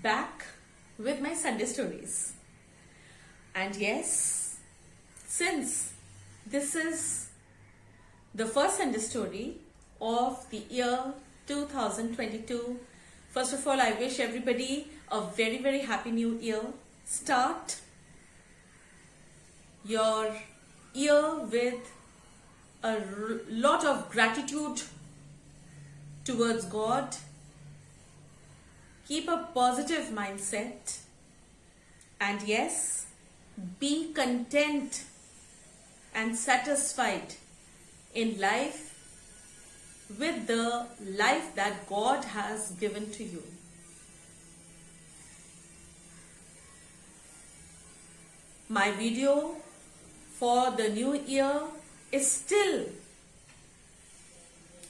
back with my Sunday stories. And yes, since this is the first Sunday story of the year 2022, first of all, I wish everybody a very, very happy new year. Start your year with a lot of gratitude towards God. Keep a positive mindset, and yes, be content and satisfied in life with the life that God has given to you. My video for the new year is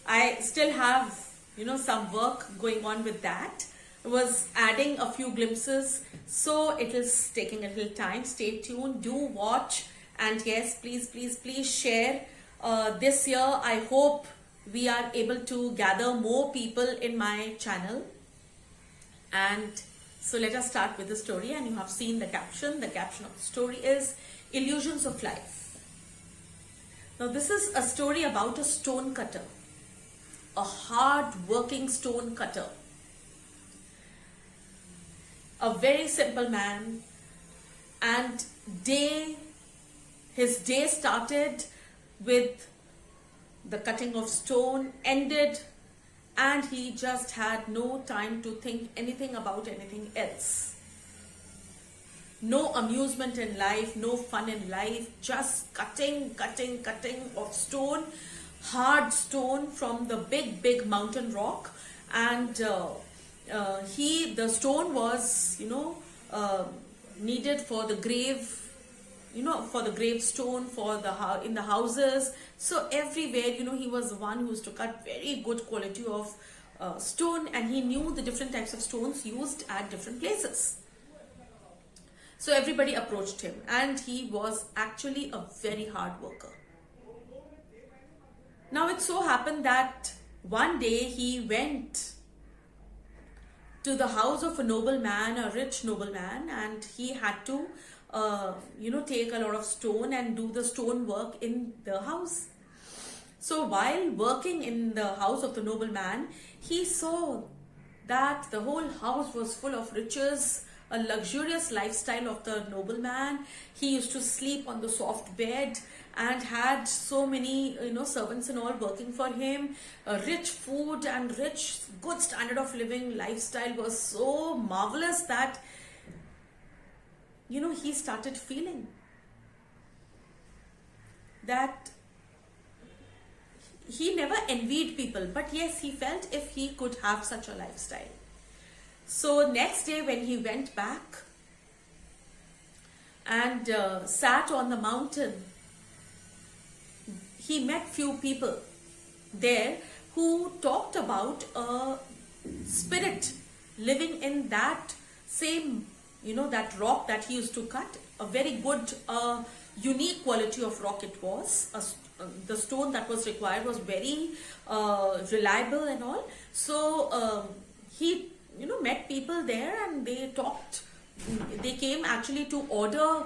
I still have some work going on with that. I was adding a few glimpses, so it is taking a little time. Stay tuned, do watch, and yes, please share. This year I hope we are able to gather more people in my channel. And so let us start with the story. And you have seen the caption. The caption of the story is Illusions of Life. Now this is a story about a stone cutter, a hard-working stone cutter, a very simple man, and his day started with the cutting of stone, ended, and he just had no time to think anything about anything else. No amusement in life, no fun in life, just cutting of stone, hard stone from the big mountain rock. And the stone was needed for the grave, for the gravestone, in the houses. So everywhere, he was the one who used to cut very good quality of stone, and he knew the different types of stones used at different places. So everybody approached him, and he was actually a very hard worker. Now it so happened that one day he went to the house of a nobleman, a rich nobleman, and he had to take a lot of stone and do the stone work in the house. So while working in the house of the nobleman, he saw that the whole house was full of riches, a luxurious lifestyle of the nobleman. He used to sleep on the soft bed and had so many servants and all working for him. Rich food and good standard of living lifestyle was so marvelous that he started feeling that he never envied people, but yes, he felt if he could have such a lifestyle. So next day when he went back and sat on the mountain, he met few people there who talked about a spirit living in that same, that rock that he used to cut. A very good, unique quality of rock it was. The stone that was required was very reliable and all. So he met people there, and they talked. They came actually to order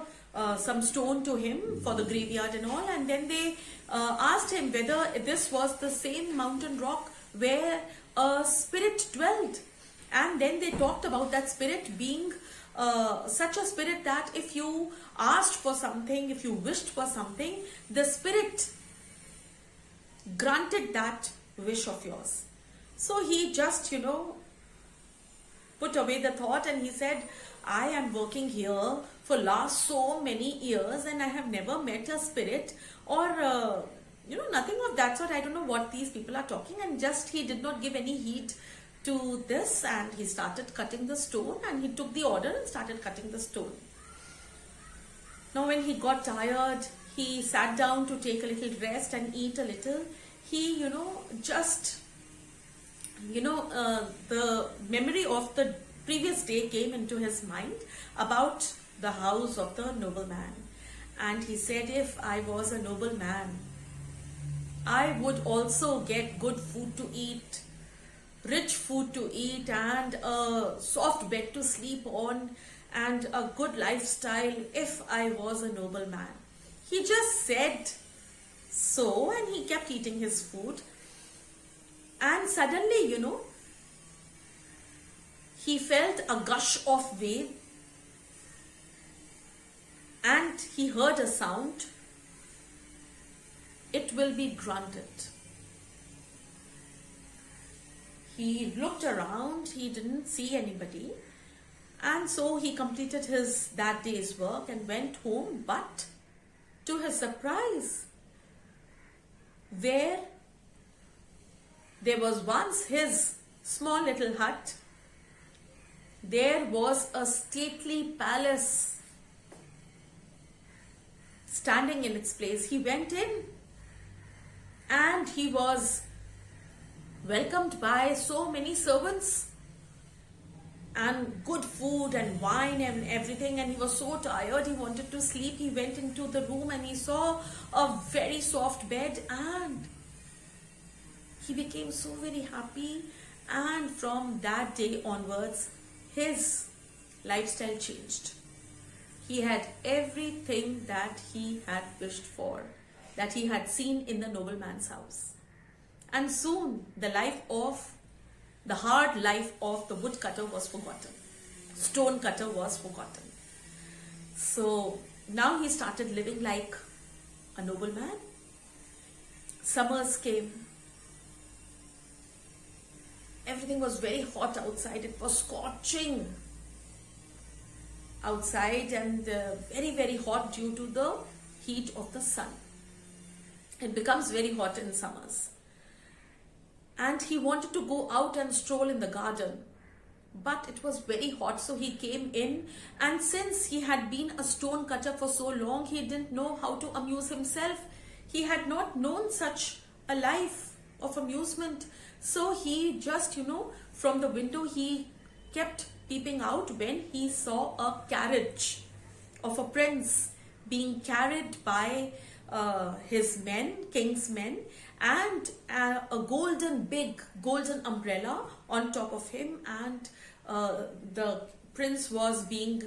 some stone to him for the graveyard and all, and then they asked him whether this was the same mountain rock where a spirit dwelled. And then they talked about that spirit being such a spirit that if you asked for something, if you wished for something, the spirit granted that wish of yours. So he just put away the thought, and he said, I am working here for last so many years, and I have never met a spirit or nothing of that sort. I don't know what these people are talking. And just he did not give any heed to this, and he started cutting the stone, and he took the order and started cutting the stone. Now when he got tired, he sat down to take a little rest and eat a little. He the memory of the previous day came into his mind about the house of the nobleman. And he said, if I was a nobleman, I would also get good food to eat, rich food to eat and a soft bed to sleep on and a good lifestyle if I was a noble man. He just said so, and he kept eating his food. And suddenly, he felt a gush of wave and he heard a sound. It will be granted. He looked around, he didn't see anybody, and so he completed that day's work and went home. But to his surprise, there was once his small little hut, there was a stately palace standing in its place. He went in and he was welcomed by so many servants and good food and wine and everything, and he was so tired, he wanted to sleep. He went into the room and he saw a very soft bed and he became so very happy, and from that day onwards his lifestyle changed. He had everything that he had wished for, that he had seen in the nobleman's house. And soon the hard life of the woodcutter was forgotten. Stone cutter was forgotten. So now he started living like a nobleman. Summers came. Everything was very hot outside. It was scorching outside and very, very hot due to the heat of the sun. It becomes very hot in summers. And he wanted to go out and stroll in the garden, but it was very hot, so he came in, and since he had been a stone cutter for so long, he didn't know how to amuse himself. He had not known such a life of amusement, so he just, from the window he kept peeping out when he saw a carriage of a prince being carried by his men, king's men, and a big golden umbrella on top of him, and the prince was being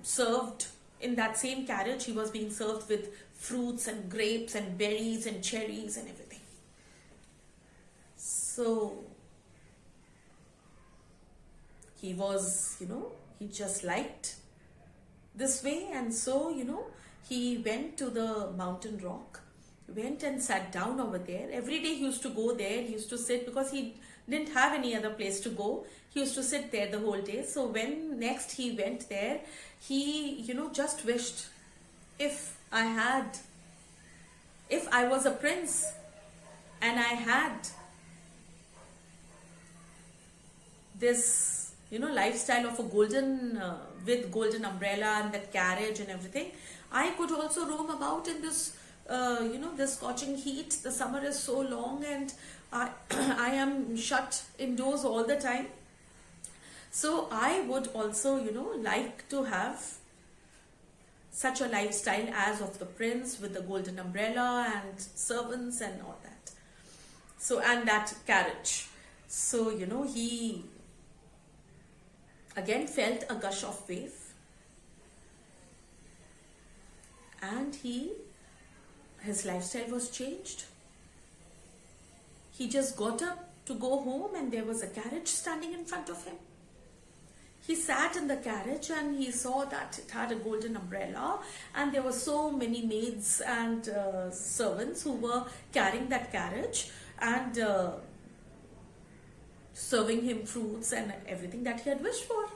served in that same carriage. He was being served with fruits and grapes and berries and cherries and everything. So he was, he just liked this way, and so he went to the mountain rock, went and sat down over there. Every day he used to go there. He used to sit because he didn't have any other place to go. He used to sit there the whole day. So when next he went there, he just wished, if I was a prince and I had this lifestyle of a with golden umbrella and that carriage and everything, I could also roam about in this this scorching heat. The summer is so long and I am shut indoors all the time. So I would also, like to have such a lifestyle as of the prince, with the golden umbrella and servants and all that. So, and that carriage. So, he again felt a gush of wave, and his lifestyle was changed. He just got up to go home and there was a carriage standing in front of him. He sat in the carriage and he saw that it had a golden umbrella, and there were so many maids and servants who were carrying that carriage and serving him fruits and everything that he had wished for.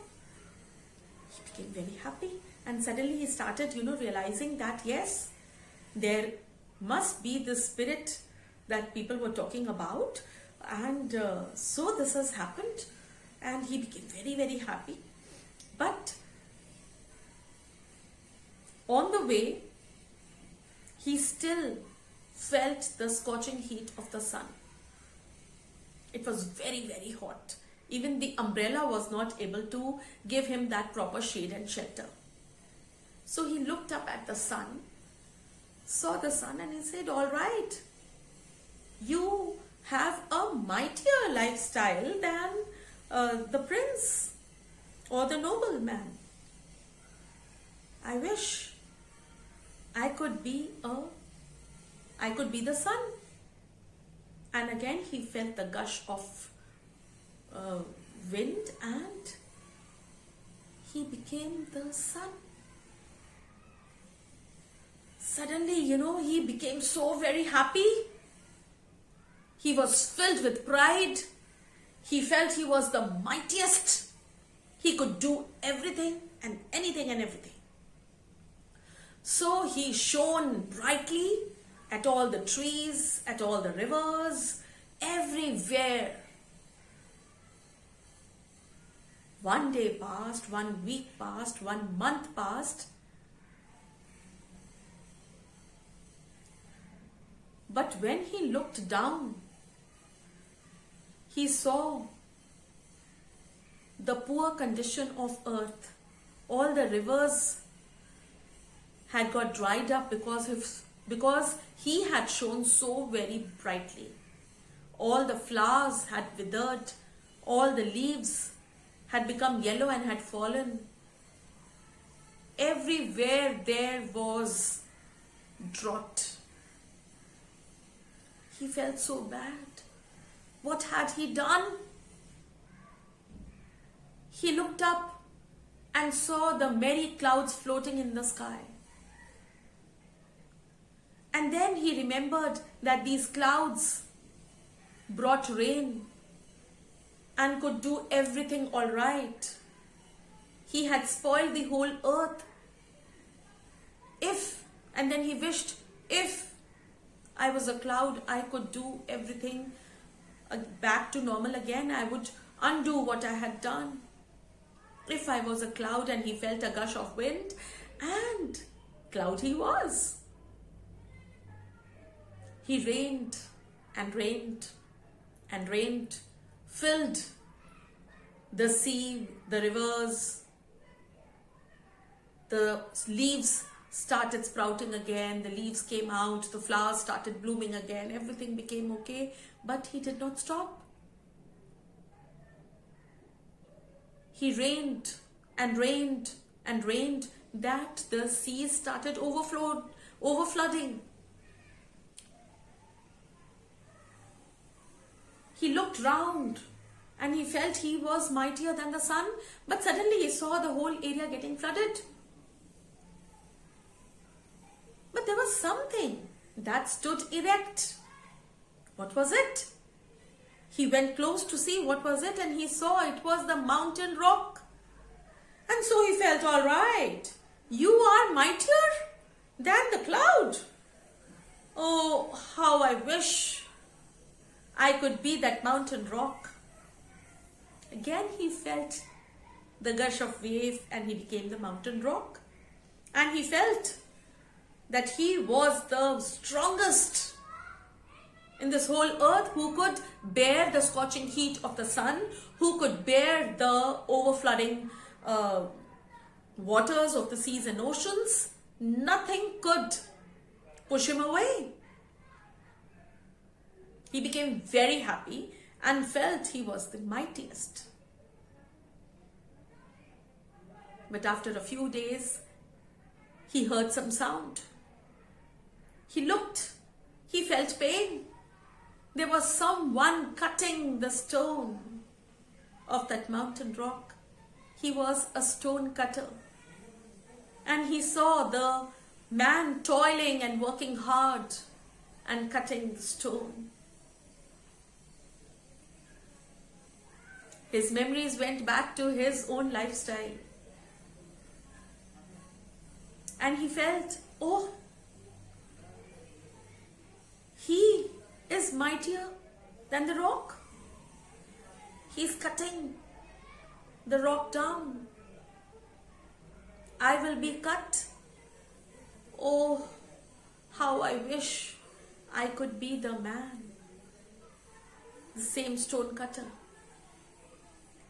He became very happy, and suddenly he started, realizing that yes, there must be this spirit that people were talking about, and so this has happened, and he became very, very happy. But on the way, he still felt the scorching heat of the sun. It was very, very hot. Even the umbrella was not able to give him that proper shade and shelter. So he looked up at the sun, saw the sun, and he said, all right, you have a mightier lifestyle than the prince or the nobleman. I wish I could be the sun. And again he felt the gush of wind, and he became the sun. Suddenly, he became so very happy. He was filled with pride. He felt he was the mightiest. He could do everything and anything and everything. So he shone brightly at all the trees, at all the rivers, everywhere. One day passed, 1 week passed, 1 month passed. But when he looked down, he saw the poor condition of earth. All the rivers had got dried up because he had shone so very brightly. All the flowers had withered, all the leaves had become yellow and had fallen. Everywhere there was drought. He felt so bad. What had he done? He looked up and saw the merry clouds floating in the sky. And then he remembered that these clouds brought rain and could do everything all right. He had spoiled the whole earth. And then he wished, if I was a cloud, I could do everything back to normal again. I would undo what I had done. If I was a cloud, and he felt a gush of wind, and cloud he was. He rained and rained and rained, filled the sea, the rivers, the leaves started sprouting again, the leaves came out, the flowers started blooming again, everything became okay, but he did not stop. He rained and rained and rained that the seas started overflooding. He looked round and he felt he was mightier than the sun, but suddenly he saw the whole area getting flooded. But there was something that stood erect. What was it? He went close to see what was it, and he saw it was the mountain rock. And so he felt, all right, you are mightier than the cloud. Oh, how I wish I could be that mountain rock. Again he felt the gush of wave and he became the mountain rock. And he felt that he was the strongest in this whole earth, who could bear the scorching heat of the sun, who could bear the overflooding waters of the seas and oceans. Nothing could push him away. He became very happy and felt he was the mightiest. But after a few days, he heard some sound. He looked. He felt pain. There was someone cutting the stone of that mountain rock. He was a stone cutter. And he saw the man toiling and working hard and cutting the stone. His memories went back to his own lifestyle. And he felt, oh, he is mightier than the rock. He's cutting the rock down. I will be cut. Oh, how I wish I could be the man, the same stone cutter.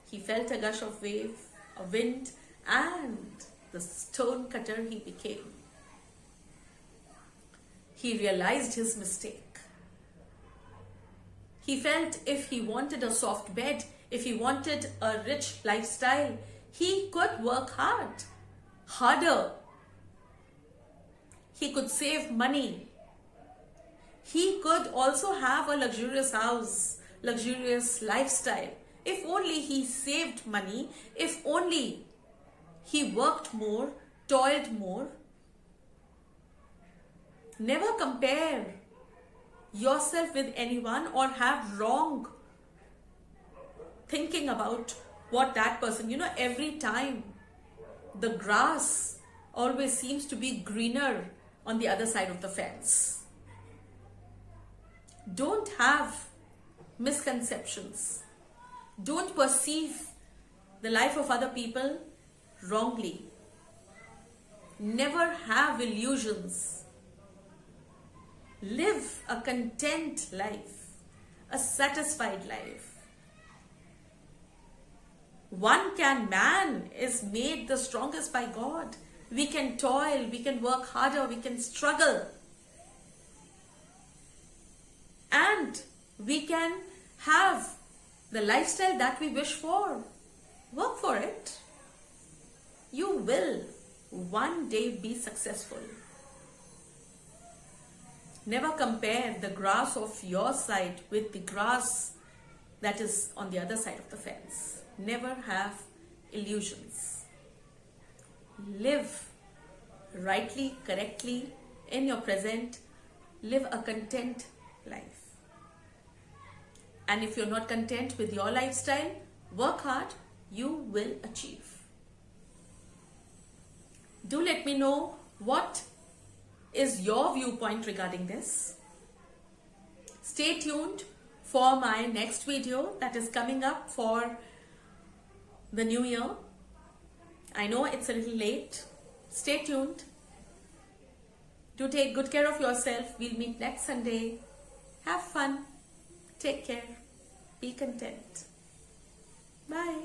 He felt a gush of wave, a wind, and the stone cutter he became. He realized his mistake. He felt if he wanted a soft bed, if he wanted a rich lifestyle, he could work harder. He could save money. He could also have a luxurious house, luxurious lifestyle. If only he saved money, if only he worked more, toiled more. Never compare yourself with anyone or have wrong thinking about what that person, every time the grass always seems to be greener on the other side of the fence. Don't have misconceptions. Don't perceive the life of other people wrongly. Never have illusions. Live a content life, a satisfied life. Man is made the strongest by God. We can toil, we can work harder, we can struggle. And we can have the lifestyle that we wish for. Work for it. You will one day be successful. Never compare the grass of your side with the grass that is on the other side of the fence. Never have illusions. Live rightly, correctly in your present. Live a content life. And if you're not content with your lifestyle, work hard, you will achieve. Do let me know what is your viewpoint regarding this. Stay tuned for my next video that is coming up for the new year. I know it's a little late. Stay tuned. Do take good care of yourself. We'll meet next Sunday. Have fun. Take care. Be content. Bye.